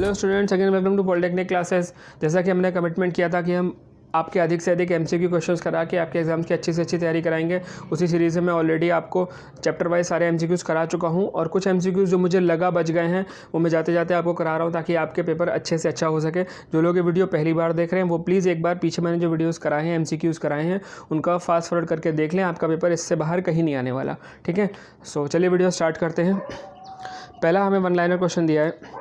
Hello students, again welcome to polytechnic classes. जैसा कि हमने कमिटमेंट किया था कि हम आपके अधिक से अधिक एमसीक्यू क्वेश्चंस करा के आपके एग्जाम्स की अच्छी से अच्छी तैयारी कराएंगे, उसी सीरीज़ में मैं ऑलरेडी आपको चैप्टर वाइज सारे एमसीक्यूज़ करा चुका हूं और कुछ एमसीक्यूज़ जो मुझे लगा बच गए हैं वो मैं जाते जाते आपको करा रहा हूं ताकि आपके पेपर अच्छे से अच्छा हो सके। जो लोग ये वीडियो पहली बार देख रहे हैं वो प्लीज़ एक बार पीछे मैंने जो वीडियोज़ कराए हैं, एमसीक्यूज़ कराए हैं, उनका फास्ट फॉरवर्ड करके देख लें। आपका पेपर इससे बाहर कहीं नहीं आने वाला, ठीक है। सो चलिए वीडियो स्टार्ट करते हैं। पहला हमें वन लाइनर क्वेश्चन दिया है,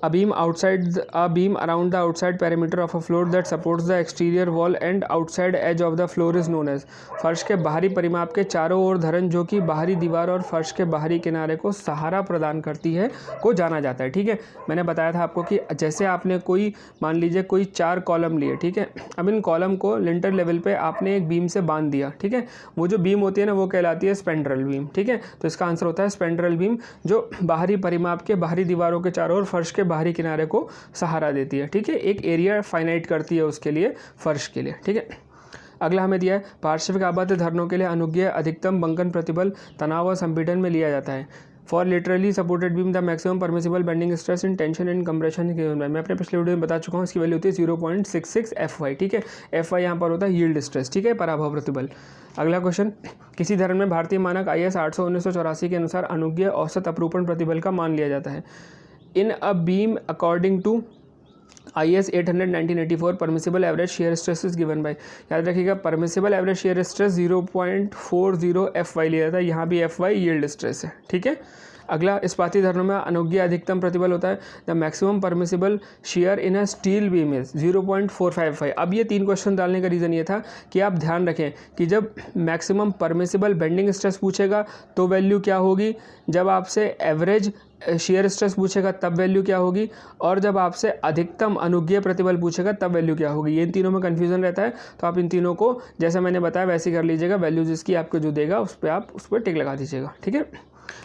a beam around the outside perimeter of a floor that supports the exterior wall and outside edge of the floor is known as। फर्श के बाहरी परिमाप के चारों ओर धरन जो कि बाहरी दीवार और फर्श के बाहरी किनारे को सहारा प्रदान करती है को जाना जाता है, ठीक है। मैंने बताया था आपको कि जैसे आपने कोई मान लीजिए कोई 4 कॉलम लिए, ठीक है। अब इन कॉलम को लिंटर लेवल पे आपने एक बीम से बांध दिया, ठीक है। वो जो बीम होती है ना वो कहलाती है स्पेंड्रल बीम, ठीक है। तो इसका आंसर होता है स्पेंड्रल बीम, जो बाहरी परिमाप के बाहरी दीवारों के चारों ओर फर्श के बाहरी किनारे को सहारा देती है, ठीक है। एक एरिया फाइनाइट करती है उसके लिए, फर्श के लिए, ठीक है। अगला हमें दिया है, पार्श्विक आबद्ध धरणों के लिए अनुज्ञेय अधिकतम बंकन प्रतिबल तनाव और संपीड़न में लिया जाता है। For literally supported beam the maximum permissible bending stress in tension and compression. मैं अपने पिछले वीडियो में बता चुका हूँ, इसकी वैल्यू होती है 0.66 FY, ठीक है। FY यहाँ पर होता है यील्ड स्ट्रेस, ठीक है, पराभव प्रतिबल। अगला क्वेश्चन, किसी धरण में भारतीय मानक IS 800/1984 के अनुसार अनुज्ञेय औसत अपरूपण प्रतिबल का मान लिया जाता है। In a beam according to IS 800/1984 permissible average shear stress is given by. याद रखिएगा, permissible average shear stress 0.40 FY लिया था, यहाँ भी FY यील्ड स्ट्रेस है, ठीक है। अगला, इस्पाती धरणों में अनुज्ञेय अधिकतम प्रतिबल होता है the maximum permissible share in a steel beam is 0.455। अब ये 3 क्वेश्चन डालने का रीज़न ये था कि आप ध्यान रखें कि जब मैक्सिमम परमिसिबल बेंडिंग स्ट्रेस पूछेगा तो वैल्यू क्या होगी, जब आपसे एवरेज शेयर स्ट्रेस पूछेगा तब वैल्यू क्या होगी, और जब आपसे अधिकतम अनुज्ञेय प्रतिबल पूछेगा तब वैल्यू क्या होगी। ये इन तीनों में कन्फ्यूजन रहता है, तो आप इन तीनों को जैसे मैंने बताया वैसे कर लीजिएगा। वैल्यू जिसकी आपको जो देगा उस पर आप उस पर टिक लगा दीजिएगा, ठीक है।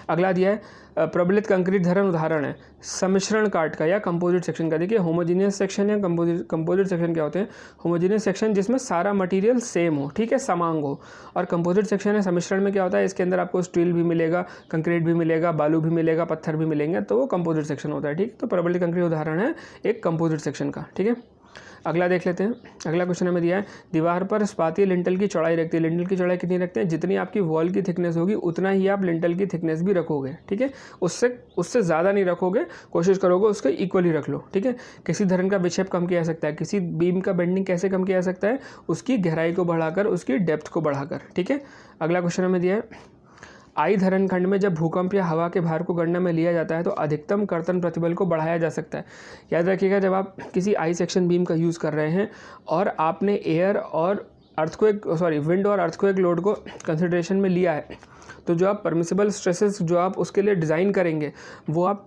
अगला दिया है, प्रबलित कंक्रीट धरण उदाहरण है सम्मिश्रण काट का या कंपोजिट सेक्शन का। देखिए, होमोजीनियस सेक्शन या कंपोजिट सेक्शन क्या होते हैं। होमोजीनियस सेक्शन जिसमें सारा मटेरियल सेम हो, ठीक है, समांग हो, और कंपोजिट सेक्शन है सम्मिश्रण में क्या होता है, इसके अंदर आपको स्टील भी मिलेगा, कंक्रीट भी मिलेगा, बालू भी मिलेगा, पत्थर भी मिलेंगे, तो वो कंपोजिट सेक्शन होता है, ठीक। तो प्रबलित कंक्रीट उदाहरण है एक कंपोजिट सेक्शन का, ठीक है। अगला देख लेते हैं। अगला क्वेश्चन हमें दिया है, दीवार पर इस्पातीय लिंटल की चौड़ाई रखती है। लिंटल की चौड़ाई कितनी रखते हैं, जितनी आपकी वॉल की थिकनेस होगी उतना ही आप लिंटल की थिकनेस भी रखोगे, ठीक है। उससे ज़्यादा नहीं रखोगे, कोशिश करोगे उसके इक्वल ही रख लो, ठीक है। किसी धरण का विक्षेप कम किया जा सकता है, किसी बीम का बेंडिंग कैसे कम किया जा सकता है, उसकी गहराई को बढ़ाकर, उसकी डेप्थ को बढ़ाकर, ठीक है। अगला क्वेश्चन हमें दिया है, आई धरण खंड में जब भूकंप या हवा के भार को गणना में लिया जाता है तो अधिकतम कर्तन प्रतिबल को बढ़ाया जा सकता है। याद रखिएगा, जब आप किसी आई सेक्शन बीम का यूज़ कर रहे हैं और आपने विंड और अर्थक्वेक लोड को कंसिडरेशन में लिया है, तो जो आप परमिसिबल स्ट्रेसेस जो आप उसके लिए डिज़ाइन करेंगे वो आप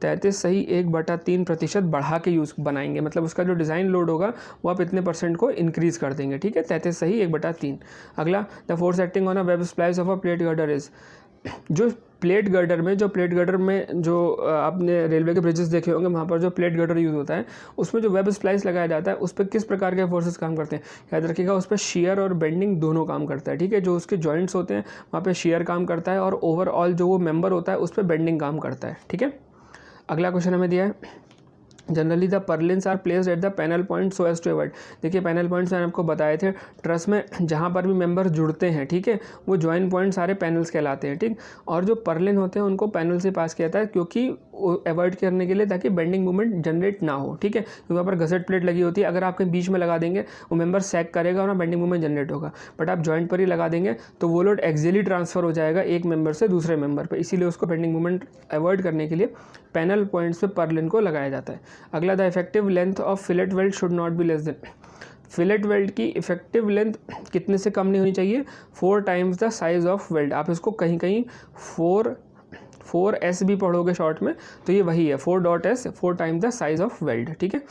33.1/3% बढ़ा के बनाएंगे। मतलब उसका जो डिज़ाइन लोड होगा वो आप इतने % को इंक्रीज़ कर देंगे, ठीक है, 33.1/3। अगला, the force acting on a web splice of a plate girder is. जो प्लेट गर्डर में जो आपने रेलवे के ब्रिजेस देखे होंगे, वहाँ पर जो प्लेट गर्डर यूज़ होता है उसमें जो वेब स्प्लाइस लगाया जाता है उस पर किस प्रकार के फोर्सेस काम करते हैं। याद रखिएगा, उस पर शेयर और बेंडिंग दोनों काम करता है, ठीक है। जो उसके जॉइंट्स होते हैं वहाँ पे शेयर काम करता है और ओवरऑल जो वो मेंबर होता है उस पर बेंडिंग काम करता है, ठीक है। अगला क्वेश्चन हमें दिया है, generally the purlins are placed at the panel point so as to avoid. देखिए, पैनल पॉइंट्स मैंने आपको बताए थे, ट्रस में जहाँ पर भी मेंबर जुड़ते हैं, ठीक है, वो जॉइन पॉइंट सारे पैनल्स कहलाते हैं, ठीक। और जो पर्लिन होते हैं उनको पैनल से पास किया जाता है क्योंकि अवॉइड करने के लिए, ताकि बेंडिंग मूवमेंट जनरेट ना हो, ठीक है। क्योंकि वहाँ पर गसेट प्लेट लगी होती है, अगर आप कहीं बीच में लगा देंगे वो मेंबर सैग करेगा और बेंडिंग मूवमेंट जनरेट होगा। बट आप जॉइंट पर ही लगा देंगे तो वो लोड एक्सियली ट्रांसफर हो जाएगा एक मेंबर से दूसरे मेंबर पर, इसीलिए उसको बेंडिंग मूवमेंट अवॉइड करने के लिए पैनल पॉइंट्स पे पर्लिन को लगाया जाता है। अगला, the effective length of fillet weld should not be less than. Fillet weld की इफेक्टिव लेंथ कितने से कम नहीं होनी चाहिए, 4 times the size of weld. आप इसको कहीं कहीं 4S भी पढ़ोगे शॉर्ट में, तो ये वही है 4.S, 4 times the size of weld, ठीक है।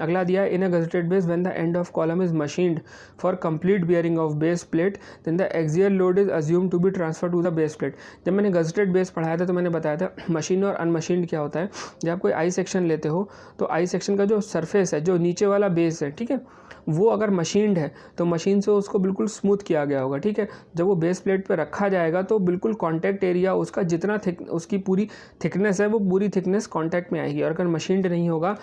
अगला दिया, in a gusseted base when the end of column is machined for complete bearing of base plate then the axial load is assumed to be transfer to the base plate. जब मैंने gazetted base पढ़ाया था तो मैंने बताया था machine और अनमशीन्ड क्या होता है। जब आप कोई आई सेक्शन लेते हो तो आई सेक्शन का जो सरफेस है, जो नीचे वाला बेस है, ठीक है, वो अगर मशीन्ड है तो मशीन से उसको बिल्कुल स्मूथ किया गया होगा, ठीक है। जब वो बेस प्लेट पे रखा जाएगा तो बिल्कुल कॉन्टैक्ट एरिया उसका जितना थिक उसकी पूरी थिकनेस है वो पूरी थिकनेस कॉन्टैक्ट में आएगी। और अगर मशीन्ड नहीं होगा,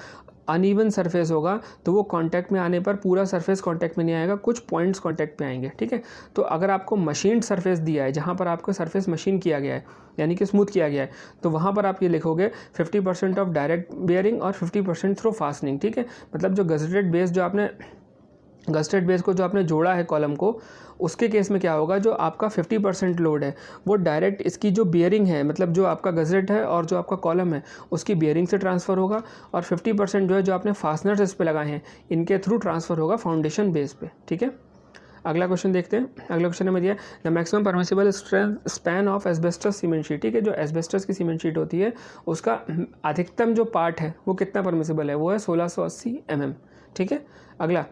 अनइवन सरफेस होगा, तो वो कांटेक्ट में आने पर पूरा सरफेस कांटेक्ट में नहीं आएगा, कुछ पॉइंट्स कांटेक्ट पे आएंगे। ठीक है, तो अगर आपको मशीन्ड सरफेस दिया है जहाँ पर आपका सरफेस मशीन किया गया है यानी कि स्मूथ किया गया है, तो वहाँ पर आप ये लिखोगे 50% ऑफ डायरेक्ट बेयरिंग और 50% थ्रू फास्टनिंग। ठीक है, मतलब जो गज़ेटेड बेस जो आपने गज़ेटेड बेस को जो आपने जोड़ा है कॉलम को, उसके केस में क्या होगा, जो आपका 50% लोड है वो डायरेक्ट इसकी जो बियरिंग है, मतलब जो आपका गज़ेट है और जो आपका कॉलम है उसकी बियरिंग से ट्रांसफ़र होगा, और 50% जो है जो आपने फास्टनर्स इस पे लगाए हैं इनके थ्रू ट्रांसफ़र होगा फाउंडेशन बेस पे। ठीक है, अगला क्वेश्चन देखते हैं। अगला क्वेश्चन में दिया the maximum permissible span of asbestos cement sheet. ठीक है, जो एस्बेस्टस की सीमेंट शीट होती है उसका अधिकतम जो पार्ट है वो कितना परमिसिबल है, वो है 1680 mm। ठीक है, अगला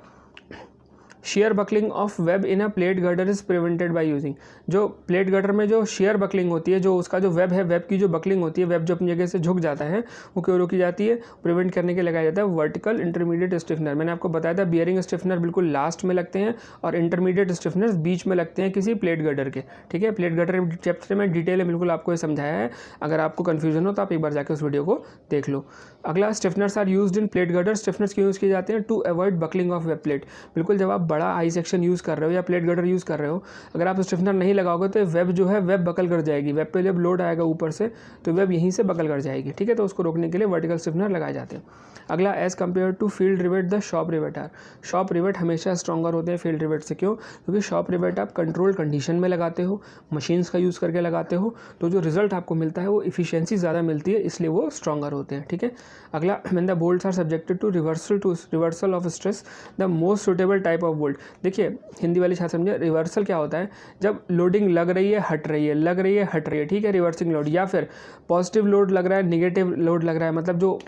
share buckling of web in a plate girder is prevented by using. जो प्लेट गर्डर में जो शेयर बकलिंग होती है, जो उसका जो वेब है, वेब की जो बकलिंग होती है, वेब जो अपनी जगह से झुक जाता है, वो क्यों रोकी जाती है, प्रिवेंट करने के लिए लगाया जाता है वर्टिकल इंटरमीडिएट स्टिफनर। मैंने आपको बताया था बियरिंग स्टिफनर बिल्कुल लास्ट में लगते हैं और इंटरमीडिएट स्टिफनर बीच में लगते हैं किसी प्लेट गर्डर के। ठीक है, प्लेट गर्डर चैप्टर में डिटेल में बिल्कुल आपको ये समझाया है, अगर आपको कन्फ्यूजन हो तो आप एक बार जाकर उस वीडियो को देख लो। अगला stiffeners are used in plate girder. Stiffeners क्यों यूज़ किए जाते हैं, to avoid buckling of web plate. बिल्कुल जब आप बड़ा आई सेक्शन यूज़ कर रहे हो या प्लेट गर्डर यूज़ कर रहे हो, अगर आप स्टिफनर नहीं लगाओगे तो वेब जो है वेब बकल कर जाएगी, वेब पे जब लोड आएगा ऊपर से तो वेब यहीं से बकल कर जाएगी। ठीक है, तो उसको रोकने के लिए वर्टिकल स्टिफनर लगाए जाते हैं। अगला as compared to field rivet the shop rivet are. Shop rivet हमेशा स्ट्रॉन्गर होते हैं फील्ड रिवेट से। क्यों, क्योंकि शॉप रिवेट आप कंट्रोल कंडीशन में लगाते हो, मशीन्स का यूज़ करके लगाते हो, तो जो रिजल्ट आपको मिलता है वो इफिशियंसी ज़्यादा मिलती है, इसलिए वो स्ट्रॉन्गर होते हैं। ठीक है, अगला when the bolts are subjected to reversal of stress the most suitable type of bolt. देखिए हिंदी वाली छात्र समझे, रिवर्सल क्या होता है, जब लोडिंग लग रही है हट रही है, लग रही है हट रही है। ठीक है, रिवर्सिंग लोड, या फिर पॉजिटिव लोड लग रहा है निगेटिव लोड लग रहा है, मतलब जो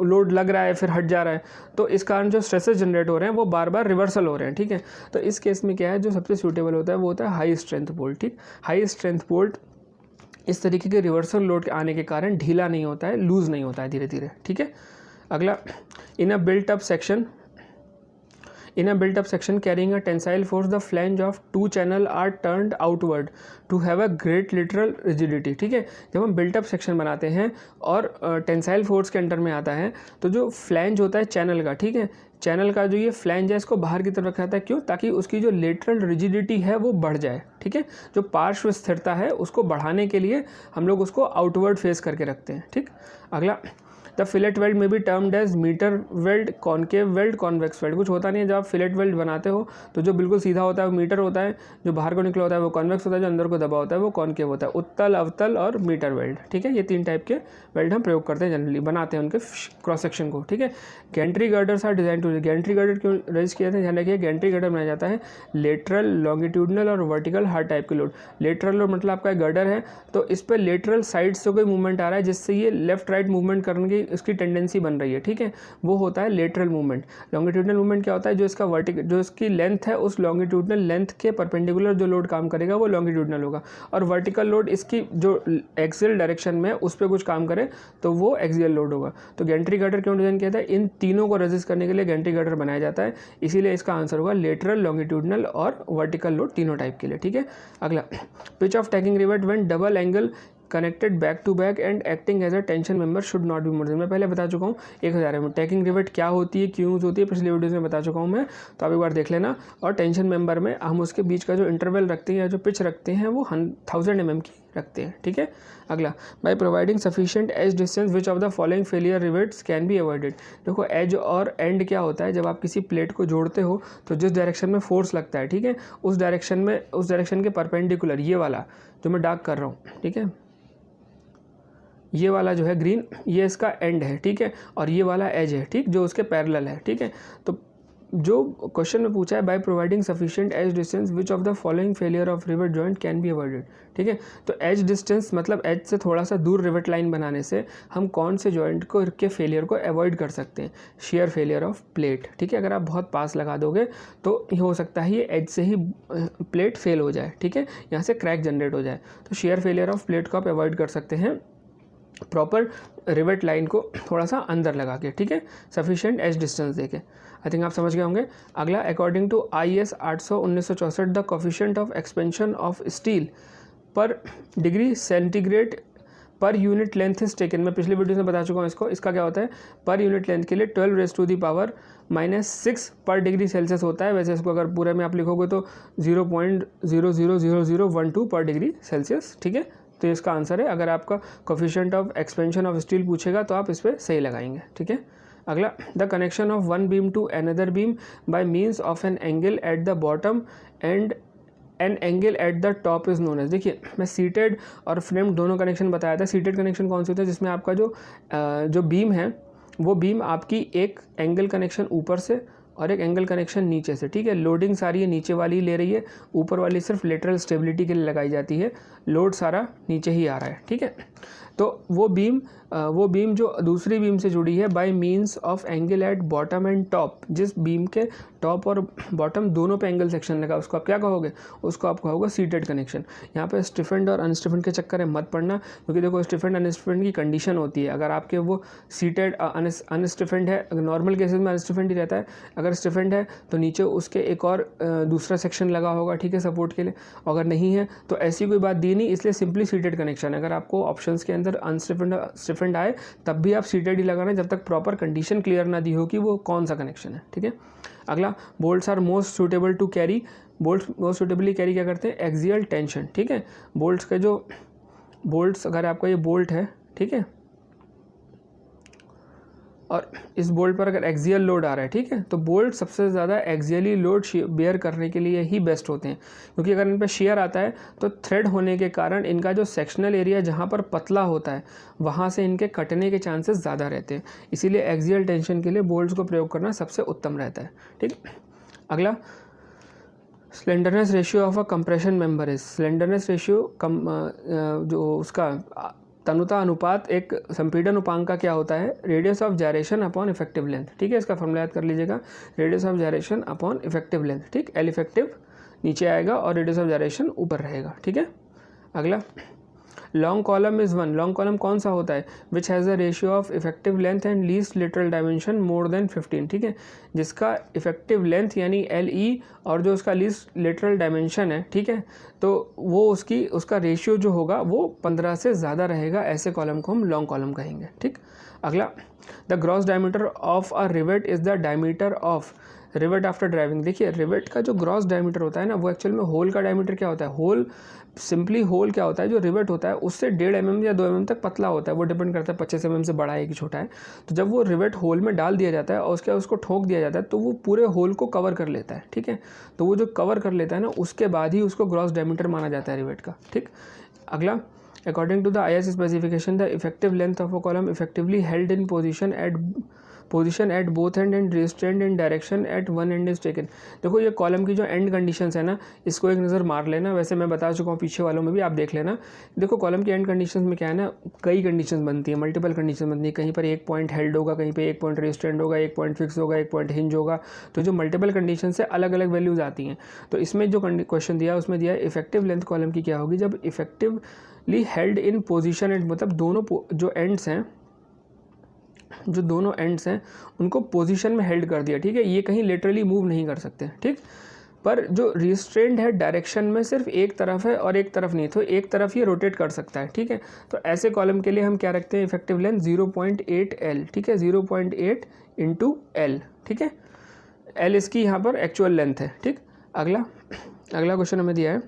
लोड लग रहा है फिर हट जा रहा है, तो इस कारण जो स्ट्रेसेस जनरेट हो रहे हैं वो बार बार रिवर्सल हो रहे हैं। ठीक है, तो इस केस में क्या है, जो सबसे सूटेबल होता है वो होता है हाई स्ट्रेंथ बोल्ट। ठीक, हाई स्ट्रेंथ बोल्ट इस तरीके के रिवर्सल लोड आने के कारण ढीला नहीं होता है, लूज नहीं होता है धीरे धीरे। ठीक है, अगला in a built up section carrying a tensile force, the flange of two channel are turned outward to have a great lateral rigidity। ठीक है, जब हम बिल्ट अप सेक्शन बनाते हैं और टेंसाइल फोर्स के अंडर में आता है तो जो फ्लैंज होता है चैनल का, ठीक है, चैनल का जो ये फ्लैंज है इसको बाहर की तरफ रखा जाता है। क्यों, ताकि उसकी जो लेटरल रिजिडिटी है वो बढ़ जाए। ठीक है, जो पार्श्व स्थिरता है उसको बढ़ाने के लिए हम लोग उसको आउटवर्ड फेस करके रखते हैं। ठीक, अगला द फिलेट वेल्ड में भी termed as mitre weld, concave weld, convex weld. कुछ होता नहीं है, जब आप फिलेट वेल्ड बनाते हो तो जो बिल्कुल सीधा होता है वो मीटर होता है, जो बाहर को निकला होता है वो कॉन्वेक्स होता है, जो अंदर को दबा होता है वो कॉनकेव होता है। उत्तल, अवतल और मीटर वेल्ड। ठीक है, ये 3 टाइप के वेल्ड हम प्रयोग करते हैं, जनरली बनाते हैं उनके क्रॉस सेक्शन को। ठीक है, gantry girders are design to, gantry girder क्यों रेज किया था, ध्यान रखिए, गैंट्री गर्डर बनाया जाता है लेटरल, लॉन्गिट्यूडनल और वर्टिकल हर टाइप के लोड। लेटरल लोड मतलब आपका गर्डर है तो इस पर लेटरल साइड से कोई मूवमेंट आ रहा है जिससे ये लेफ्ट राइट मूवमेंट करने की उसकी टेंडेंसी बन रही है। ठीक है, वो होता है लेटरल मूवमेंट। लॉन्गिट्यूडनल मूवमेंट क्या होता है, जो इसका वर्टिकल, जो इसकी लेंथ है उस लॉन्गिट्यूडनल लेंथ के परपेंडिकुलर जो लोड काम करेगा वो लॉन्गिट्यूडनल होगा, और वर्टिकल लोड इसकी जो एक्सियल डायरेक्शन में उस पर कुछ काम करे तो वो एक्सियल लोड होगा। तो गैंट्री गर्डर क्यों डिजाइन किया था, इन तीनों को रेजिस्ट करने के लिए गैंट्री गर्डर बनाया जाता है, इसीलिए इसका आंसर होगा लेटरल, लॉन्गिट्यूडनल और वर्टिकल लोड, तीनों टाइप के लिए। ठीक है, अगला pitch of tacking rivet when double angle connected back to back and acting as a tension member should not be more than. मैं पहले बता चुका हूँ 1000 में टैगिंग रिवेट क्या होती है, क्यों यूज होती है, पिछले वीडियोस में बता चुका हूँ मैं, तो आप एक बार देख लेना। और टेंशन मेंबर में हम उसके बीच का जो इंटरवल रखते हैं या जो पिच रखते हैं वो 1000 mm की रखते हैं। ठीक है, अगला by providing sufficient edge distance which of the following failure rivets can be avoided. देखो एज और एंड क्या होता है, जब आप किसी प्लेट को जोड़ते हो तो जिस डायरेक्शन में फोर्स लगता है, ठीक है, उस डायरेक्शन के परपेंडिकुलर ये वाला जो मैं डार्क कर रहा हूँ, ठीक है, ये वाला जो है ग्रीन, ये इसका एंड है। ठीक है, और ये वाला एज है, ठीक, जो उसके पैरेलल है। ठीक है, तो जो क्वेश्चन में पूछा है by providing sufficient edge distance which of the following failure of rivet joint can be avoided. ठीक है, तो एज डिस्टेंस मतलब एज से थोड़ा सा दूर रिवेट लाइन बनाने से हम कौन से जॉइंट को के फेलियर को अवॉइड कर सकते हैं, शेयर फेलियर ऑफ प्लेट। ठीक है, अगर आप बहुत पास लगा दोगे तो हो सकता है ये एज से ही प्लेट फेल हो जाए। ठीक है, यहाँ से क्रैक जनरेट हो जाए, तो शेयर फेलियर ऑफ प्लेट को आप अवॉइड कर सकते हैं प्रॉपर रिवेट लाइन को थोड़ा सा अंदर लगा के। ठीक है, सफिशिएंट एज डिस्टेंस देके। आई थिंक आप समझ गए होंगे। अगला according to IS 800/1964 the coefficient of expansion of steel per degree centigrade per unit length is taken, मैं पिछले वीडियो में बता चुका हूँ इसको। इसका क्या होता है, पर यूनिट लेंथ के लिए 12⁻⁻6 पर डिग्री सेल्सियस होता है। वैसे इसको अगर पूरे में आप लिखोगे तो 0.000012 पर डिग्री सेल्सियस, ठीक है। तो इसका आंसर है। अगर आपका coefficient of expansion of steel पूछेगा तो आप इस पर सही लगाएंगे, ठीक है। अगला, the connection of one beam to another beam by means of an angle at the bottom and an angle at the top is known as. देखिए, मैं सीटेड और फ्रेम दोनों कनेक्शन बताया था। सीटेड कनेक्शन कौन से होता है, जिसमें आपका जो बीम है वो बीम आपकी एक एंगल कनेक्शन ऊपर से और एक एंगल कनेक्शन नीचे से, ठीक है। लोडिंग सारी है नीचे वाली ले रही है, ऊपर वाली सिर्फ लेटरल स्टेबिलिटी के लिए लगाई जाती है, लोड सारा नीचे ही आ रहा है, ठीक है। तो वो बीम जो दूसरी बीम से जुड़ी है by means of angle at bottom and top, जिस बीम के टॉप और बॉटम दोनों पे एंगल सेक्शन लगा, उसको आप क्या कहोगे, उसको आप कहोगे सीटेड कनेक्शन। यहाँ पे स्टिफेंड और अनस्टिफेंड के चक्कर में मत पड़ना, क्योंकि देखो स्टिफेंड अनस्टिफेंड की कंडीशन होती है। अगर आपके वो सीटेड अनस्टिफेंड है, नॉर्मल केसेस में अनस्टिफेंड ही रहता है, अगर स्टिफेंड है तो नीचे उसके एक और दूसरा सेक्शन लगा होगा, ठीक है, सपोर्ट के लिए। अगर नहीं है तो ऐसी कोई बात दी नहीं, इसलिए सिंपली सीटेड कनेक्शन। अगर आपको ऑप्शंस के अंदर अनस्टिफेंड आए तब भी आप सीटेड ही लगाना, जब तक प्रॉपर कंडीशन क्लियर ना दी हो कि वो कौन सा कनेक्शन है, ठीक है। अगला, bolts are most suitable to carry, bolts most suitably carry क्या करते हैं, एक्सियल टेंशन, ठीक है। बोल्ट्स के जो बोल्ट्स, अगर आपका ये बोल्ट है, ठीक है, और इस बोल्ट पर अगर एक्सियल लोड आ रहा है, ठीक है, तो बोल्ट सबसे ज़्यादा एक्सियली लोड बेयर करने के लिए ही बेस्ट होते हैं, क्योंकि अगर इन पर शेयर आता है तो थ्रेड होने के कारण इनका जो सेक्शनल एरिया जहाँ पर पतला होता है वहाँ से इनके कटने के चांसेस ज़्यादा रहते हैं। इसीलिए एक्सियल टेंशन के लिए बोल्ट्स को प्रयोग करना सबसे उत्तम रहता है, ठीक। अगला, slenderness ratio of a compression member is, slenderness ratio जो उसका तनुता अनुपात एक संपीड़न उपांक का क्या होता है, radius of gyration upon effective length, ठीक है। इसका फॉर्मूला याद कर लीजिएगा, radius of gyration upon effective length, ठीक। एल इफेक्टिव नीचे आएगा और रेडियस ऑफ जायरेशन ऊपर रहेगा, ठीक है। अगला, long column is one, long column कौन सा होता है, which has the ratio of effective length and least literal dimension more than 15, ठीक है। जिसका इफेक्टिव लेंथ यानी LE और जो उसका लीस्ट लिटरल डायमेंशन है, ठीक है, तो वो उसका रेशियो जो होगा वो 15 से ज़्यादा रहेगा, ऐसे कॉलम को हम लॉन्ग कॉलम कहेंगे, ठीक। अगला, the gross diameter of a rivet is the diameter of rivet after driving. देखिए, रिवेट का जो ग्रॉस डायमीटर होता है ना, वो एक्चुअल में होल का डायमीटर क्या होता है, होल सिंपली होल क्या होता है, जो रिवेट होता है उससे 1.5 mm या 2 mm तक पतला होता है, वो डिपेंड करता है 25 mm से बड़ा है कि छोटा है। तो जब वो रिवेट होल में डाल दिया जाता है और उसको ठोक दिया जाता है तो वो पूरे होल को कवर कर लेता है, ठीक है। तो वो जो कवर कर लेता है ना, उसके बाद ही उसको ग्रॉस डायमीटर माना जाता है रिवेट का, ठीक। अगला, according to the IS specification the effective length of a column effectively held in position at both end restrained in direction at one end is taken. देखो, ये कॉलम की जो एंड कंडीशंस है ना, इसको एक नज़र मार लेना। वैसे मैं बता चुका हूँ पीछे वालों में भी, आप देख लेना। देखो, कॉलम की एंड कंडीशंस में क्या है ना, कई कंडीशंस बनती है, मल्टीपल कंडीशन बनती है। कहीं पर एक पॉइंट हेल्ड होगा, कहीं पर एक पॉइंट रिस्ट्रेंड होगा, एक पॉइंट फिक्स होगा, एक पॉइंट हिंज होगा। तो जो मल्टीपल कंडीशन से अलग अलग वैल्यूज़ आती हैं। तो इसमें जो क्वेश्चन दिया उसमें दिया इफेक्टिव लेंथ कॉलम की क्या होगी, जब effectively held in position and, मतलब दोनों दोनों एंड्स हैं उनको पोजीशन में हेल्ड कर दिया, ठीक है। ये कहीं लिटरली मूव नहीं कर सकते, ठीक। पर जो रिस्ट्रेंड है डायरेक्शन में सिर्फ एक तरफ है और एक तरफ नहीं, तो एक तरफ ये रोटेट कर सकता है, ठीक है। तो ऐसे कॉलम के लिए हम क्या रखते हैं, इफेक्टिव लेंथ 0.8L, ठीक है, 0.8 × L, ठीक है। L इसकी यहाँ पर एक्चुअल लेंथ है, ठीक। अगला क्वेश्चन हमें दिया है,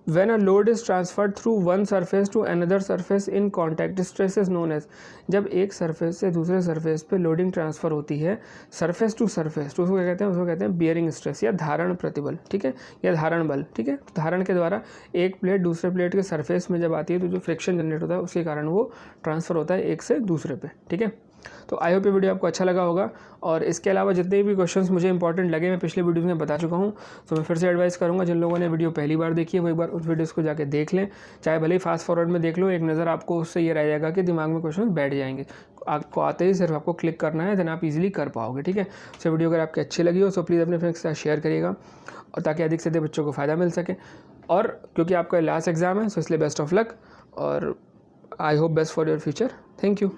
when a load is transferred through one surface to another surface in contact stress is known as, जब एक सरफेस से दूसरे सरफेस पे लोडिंग ट्रांसफ़र होती है सरफेस टू सरफेस, तो उसको क्या कहते हैं, उसको कहते हैं बियरिंग स्ट्रेस या धारण प्रतिबल, ठीक है, या धारण बल, ठीक है। तो धारण के द्वारा एक प्लेट दूसरे प्लेट के सरफेस में जब आती है तो जो फ्रिक्शन जनरेट होता है उसके कारण वो ट्रांसफ़र होता है एक से दूसरे पे, ठीक है। तो आई होप ये वीडियो आपको अच्छा लगा होगा, और इसके अलावा जितने भी क्वेश्चंस मुझे इंपॉर्टेंट लगे मैं पिछले वीडियो में बता चुका हूँ। तो मैं फिर से एडवाइस करूँगा, जिन लोगों ने वीडियो पहली बार देखी है वो एक बार उस वीडियोस को जाके देख लें, चाहे भले ही फास्ट फॉरवर्ड में देख लो, एक नज़र आपको उससे ये रह जाएगा कि दिमाग में क्वेश्चन बैठ जाएंगे। आपको आते ही सिर्फ आपको क्लिक करना है, देन आप इजीली कर पाओगे, ठीक है। तो वीडियो अगर आपकी अच्छी लगी हो तो प्लीज़ अपने फ्रेंड्स के साथ शेयर करिएगा, और ताकि अधिक से अधिक बच्चों को फ़ायदा मिल सके। और क्योंकि आपका लास्ट एग्ज़ाम है, सो इसलिए बेस्ट ऑफ लक, और I hope best for your future. Thank you.